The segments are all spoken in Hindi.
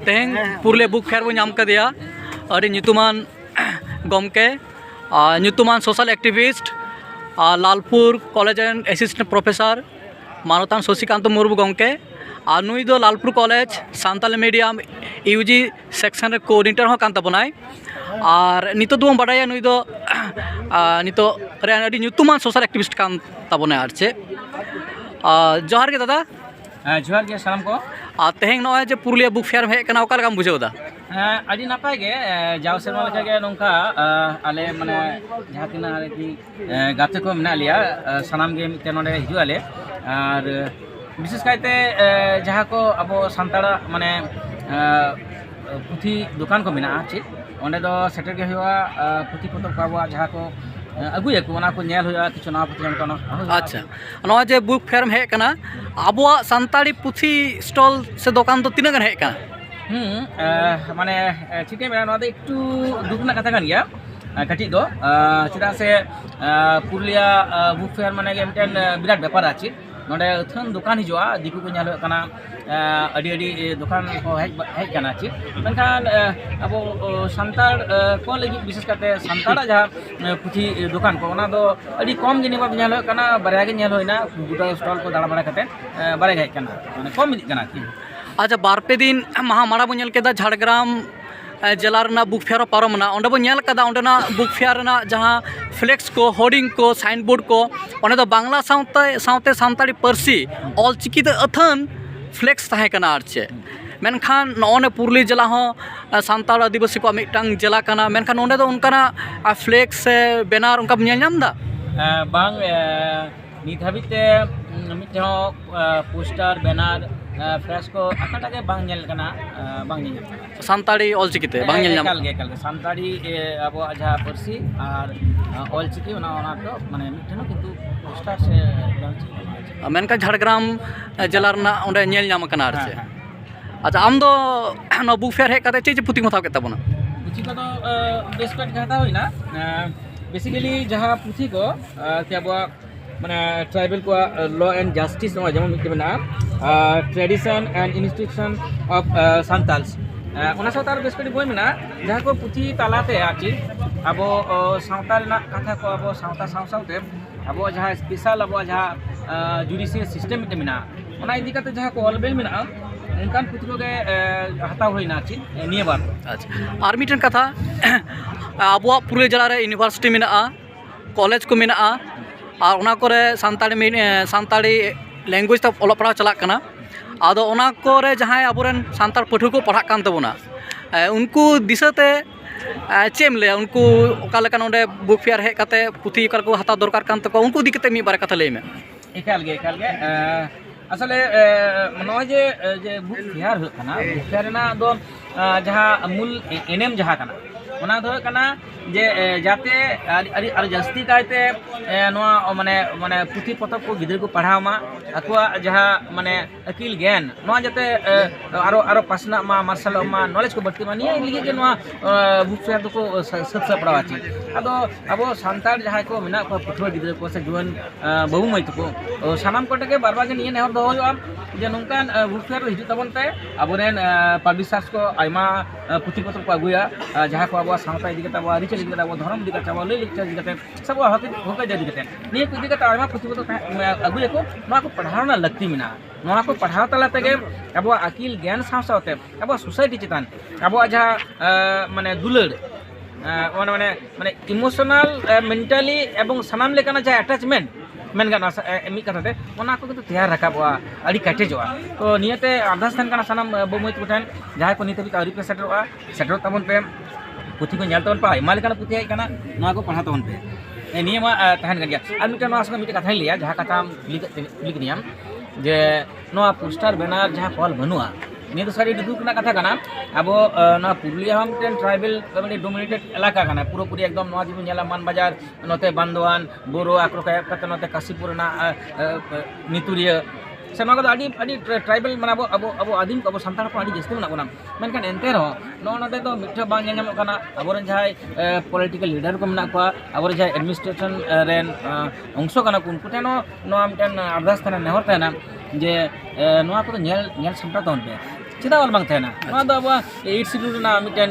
तेहें पुरले बुक फेयर बन नाम कदिया अड़ी nyutuman गमके nyutuman social activist Lalpur college and assistant professor मानवतान शशिकांत मुर्मू गमके और नुई दो Lalpur college Santali medium UG section रे कोऑर्डिनेटर हो कान तबनाय और नितो दो बाडाया नुई दो नितो रे अड़ी nyutuman सोशल एक्टिविस्ट कान तबनाय आर चे जोहार के दादा जोहार के सालाम को तेहें नॉय जे पुरुलिया बुक फेयर हे कना ओका लगाम बुझेउ दा अड़ी नपाय गे जाव सेरमा लेका गे नोंका आले माने जहाँ तिना कि गाते को मेना लिया सानाम गे मिते नोडे हिजु आले और विशेष कायते जहाँ को अब सानताड़ा माने पुथी दुकान को मेना ची ओंडे दो सेटर गे हुआ पुथी पतब को अब जहाँ को अगुया को ना को नेल हुआ किछु ना पुथी को अच्छा नॉय जे बुक फेयर हे कना अबवा सानताड़ी पुथी स्टॉल से दुकान तो तीना गन हे कना माने चिके मेरा नोदे एकटू दुखना कथा कान गया कटी दो चिदा से पुरुलिया बुक फेयर माने गे मिटेन बिराट व्यापार आछि नोडे थन दुकान हिजुआ दिकु को ᱧᱮᱞ कना अडी अडी दुकान को हेज कना छि मेनखान अब सानताड़ को लगी विशेष करते सानताड़ा जहाँ पुथी दुकान को ओना दो अडी कम गे निबा ᱧᱮᱞ कना बारया गे ᱧᱮᱞ होइना गुटा स्टॉल को दाड़ा बड़ा कते बारया हेज कना माने कम इदी कना छि अच्छा बारपे दिन महामाड़ा बन झाड़ग्राम जिला बुक फेयर पारमना ओंडे बन बुक फेयर जहाँ फ्लेक्स को होर्डिंग को साइन बोर्ड को ओंडे दो बांग्ला सावते सानताड़ी पारसी ऑलचिकीते अथन फ्लेक्स तहे कना आर चे मेनखान नॉने पुरुली जिला हो सानताड़ आदिवासी को मिटटांग जिला कना मेनखान ओंडे दो उनकाना फ्लेक्स बैनर उनका नेल नाम दा बांग नित हाबिते मिटे हो पोस्टर बैनर फ्रेश को अकाटा के बांग नेल कना बांग नेल सानताड़ी ऑलचिकीते बांग नेल नाम एकाल के सानताड़ी अब जहाँ पारसी और ऑलचिकी ओना तो माने मिटनो किंतु पोस्टर से मेनका झाड़ग्राम जिला ओंडे नेल नाम कना आर चे अच्छा आम दो न बुक फेयर हे कते चे पुथी मथाव के तबना पुथी को तो बेस्पेट खाता होइना बेसिकली जहाँ पुथी को के अब माने ट्राइबल को लॉ एंड जस्टिस नो जेमन मिटे बना ट्रेडिशन एंड इंस्टीट्यूशन ऑफ सान्ताल्स ओना सावतार बेस्पेट बोय मेना जहाँ को पुथी तालाते आछि अब सावताल ना कथा को अब सावता सावते अब जहाँ स्पेशल अब जहाँ जुडिशियल सिस्टम मिटे मेना ओना इदी कते जहाँ को ऑलबेल मेना उनकान पुथी को गे हताव होइना आछि निये बार अच्छा आर मिटन कथा अब पुरुलिया जिला रे यूनिवर्सिटी मेना कॉलेज को मेना और ओना करे सानताड़ी लैंग्वेज तब ओला पढ़ा चला कना आदो ओना करे जहाँ अबोरेन सानताड़ पाठुआ को पढ़ा कान तबना उनको दिशते चेम ले उनको ओका लेका नोडे बुक फेयर हे कते पुथी ओका को हता दरकार कान तको उनको दिकते मी बारे कथा लेमे एकाल गे असले नय जे बुक फेयर हो कना बुक फेयर ना दो जहाँ मूल एनएम जहाँ कना ओना दो कना जे जाते अरि जस्ती कायते नोआ माने माने पुथी पतब को गिदर को पढ़ावमा अकुआ जहाँ माने अकिल ज्ञान नोआ जाते आरो पासना मा मार्शल मा नॉलेज को बढ़ती मानिए लिगे के नोआ बुक फेयर को सत पढ़ावा ची अदो अब सानताड़ जहाँ को मेना को पठुआ गिदर को से जुवन बाबू माई को सानाम कोटे के बारबार निये नेहर दो जे नोंकान बुक फेयर हिजु तबन पे अबोरेन पब्लिशर्स को आयमा पुथी पतब को अगुया जहाँ को अब सावता इदी कता अब रिचल इदी कता अब धर्म इदी कता अब लई लेक्चर इदी कता सब हक इदी कता निये इदी कता आयमा पुथी पतब अगुया को नोआ को पढ़ावना लगती मेना नोआ को पढ़ाव तला तेगे अब अकिल ज्ञान सावते अब सोसाइटी चितान अब जहाँ माने दुलड़ माने माने इमोशनल मेंटली एवं सानाम लेकाना जहाँ अटैचमेंट मेन गाना मी कथाते ओना को किंतु तैयार रखाबा अड़ी काटेजोआ तो नियते आधास थान काना सानाम बमुइत कोठन जहाँ को नित अवरी पे सेटर तबन पे पुथी को नेल तबन पे आयमा लेकाना पुथी हेज काना नोआ को पढ़ा तबन पे निये मा तहन गन गया और मिटे नोआ संग मिटे कथा लिया जहाँ कथा लिख नियम जे नोआ पोस्टर बैनर जहाँ कॉल बनुआ निये तो सारी दुख ना कथा काना अब ना पुरुलिया हम ट्राइबल कम्युनिटी डोमिनेटेड इलाका काना पूरी एकदम नोआ जीवन नेला मान बाजार नोते बांदवान बोरो आक्रो कते नोते काशीपुर ना नितुरिया से नोआ को आदि आदि ट्राइबल माने अब आदिम अब सान्ताड़ को आदि जस्ती मेना बोना मेनखान एनते रहो नोनाते तो मिठा बांग ᱧᱟᱢᱚᱜ ᱠᱟᱱᱟ ᱟᱵᱚᱨᱮᱱ ᱡᱟᱦᱟᱸᱭ ᱯᱚᱞᱤᱴᱤᱠᱟᱞ ᱞᱤᱰᱟᱨ ᱠᱚ ᱢᱮᱱᱟᱜ ᱠᱚᱣᱟ ᱟᱵᱚᱨᱮᱱ ᱡᱟᱦᱟᱸᱭ ᱮᱰᱢᱤᱱᱤᱥᱴᱨᱮᱥᱚᱱ ᱨᱮᱱ ᱚᱝᱥᱚ ᱠᱟᱱᱟ ᱠᱚ ᱩᱱᱠᱩ ᱴᱷᱮᱱ ᱱᱚᱣᱟ ᱢᱤᱫᱴᱮᱱ ᱟᱨᱫᱟᱥ ᱛᱟᱦᱮᱱᱟ ᱱᱮᱦᱚᱨ ᱛᱟᱦᱮᱱᱟ ᱡᱮ ᱱᱚᱣᱟ ᱠᱚᱫᱚ ᱧᱮᱞ ᱥᱟᱢᱴᱟᱣ ᱛᱟᱵᱚᱱ ᱯᱮ ᱪᱮᱫᱟᱜ ᱚᱞ ᱵᱟᱝ ᱛᱟᱦᱮᱱᱟ ᱱᱚᱣᱟ ᱫᱚ ᱟᱵᱚᱣᱟᱜ 8 শিডিউল ᱨᱮᱱᱟᱜ ᱢᱤᱫᱴᱮᱱ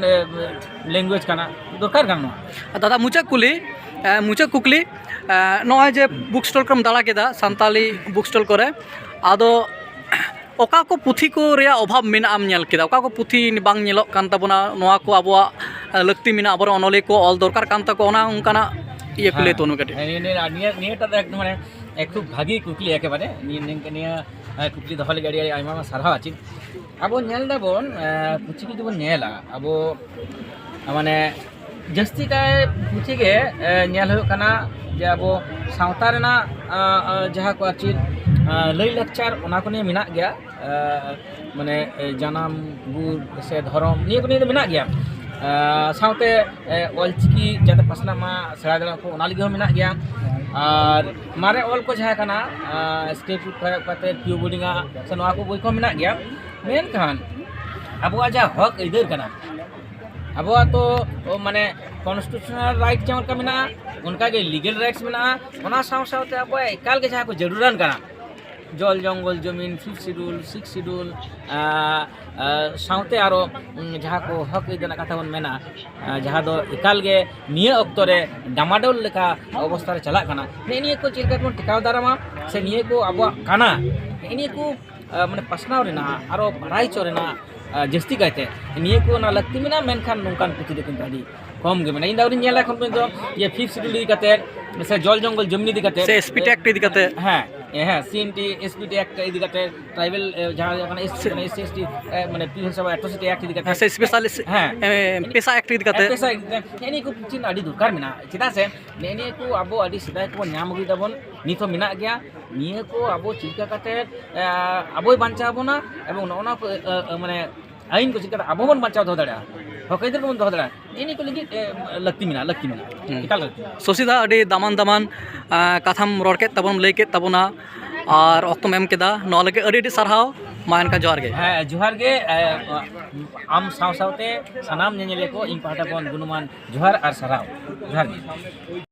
ল্যাঙ্গুয়েজ ᱠᱟᱱᱟ ᱫᱚᱨᱠᱟর ᱠᱟᱱᱟ ᱱᱚᱣᱟ दादा मुचाद कुकली नॉय जे बुक स्टॉल को दाड़ा केदा सान्ताली बुक स्टॉल करे आदो ओका को पुथी को रे अभाव मेना आम नेल केदा ओका को पुथी बांग नेलोक कान ताबोना नोआ को आबोआ लक्ति मेना आबर अनले को ऑल दरकार कान ताको ओना उनकाना ये कुले तोनु कटे नियटा एकदम माने एक खूब भागी कुकली एकेबारे निया कुकली दहल गाड़ी आइमा सारहा आछि आबो नेल दाबोन पुथी की जबन नेला आबो माने जस्ती काय पुथी के नेल हो कना जे आबो सावता रेना जहा को आछि लई लेक्चर ओना को ने मिना गया माने जानाम गुर से धरम निये को ने मिना गया सावते ऑलचिकी जाते पसना मा सेड़ा दला को ओना लगी मिना गया और मारे ऑल को जहा कना स्टेट कते ट्यूब बोर्डिंगा से नोआ को बोई को मिना गया मेन खान अबो आजा हक इधर कना अब तो माने कॉन्स्टिट्यूशनल राइट जेमन का मिना उनका के लीगल राइट्स मिना ओना सावते अब एकाल के जहाँ को जरूरन कना जल जंगल जमीन 5th শিডিউল 6th শিডিউল सावते आरो जहाँ को हक इदना कथा बन मेना जहाँ दो एकाल गे निये अक्तो रे डामाडोल लेका अवस्था रे चला कना निये को चिलका बन टिकाव दारामा से निये को अब काना निये को माने पसनाव रेना आरो बड़ाई चोरेना जस्ती कहते निये को ना लगती में ना मेनखान नोंकान पुथी देखिन दादी कम गे मेना इन दावरी नेला खन पे तो ये 5th শিডিউল दी कहते से जल जंगल जमीन दी कहते से एसपी एक्ट दी कहते हाँ सीएनटी एसपीटी एक्ट दी कहते ट्राइबल जहां जहां एससी माने पी सब एट्रोसिटी एक्ट दी कहते से स्पेशल हां पेशा एक्ट दी कहते पेशा एनी को चिन आडी दरकार मेना चिदा से नेनी को आबो आडी सिदाय को नाम गई दबन नितो मिना गया निये को आबो चिका कहते आबोय बांचा बोना एवं नोना को माने आइन को चिका आबो बन बांचा दो दाड़ा हकैदर को दो दाड़ा एनी को लगी लगती मिना एकाल लगती सोसीदा अडी दामान कथाम रोड के तबन लई के तबना और अक्तम एम केदा नो लगे अडी सारहाव मान का जोहार गे जोहार गे आम सावते सनाम नेनेले को इन पाटा कोन गुणमान जोहार और साराव जोहार गे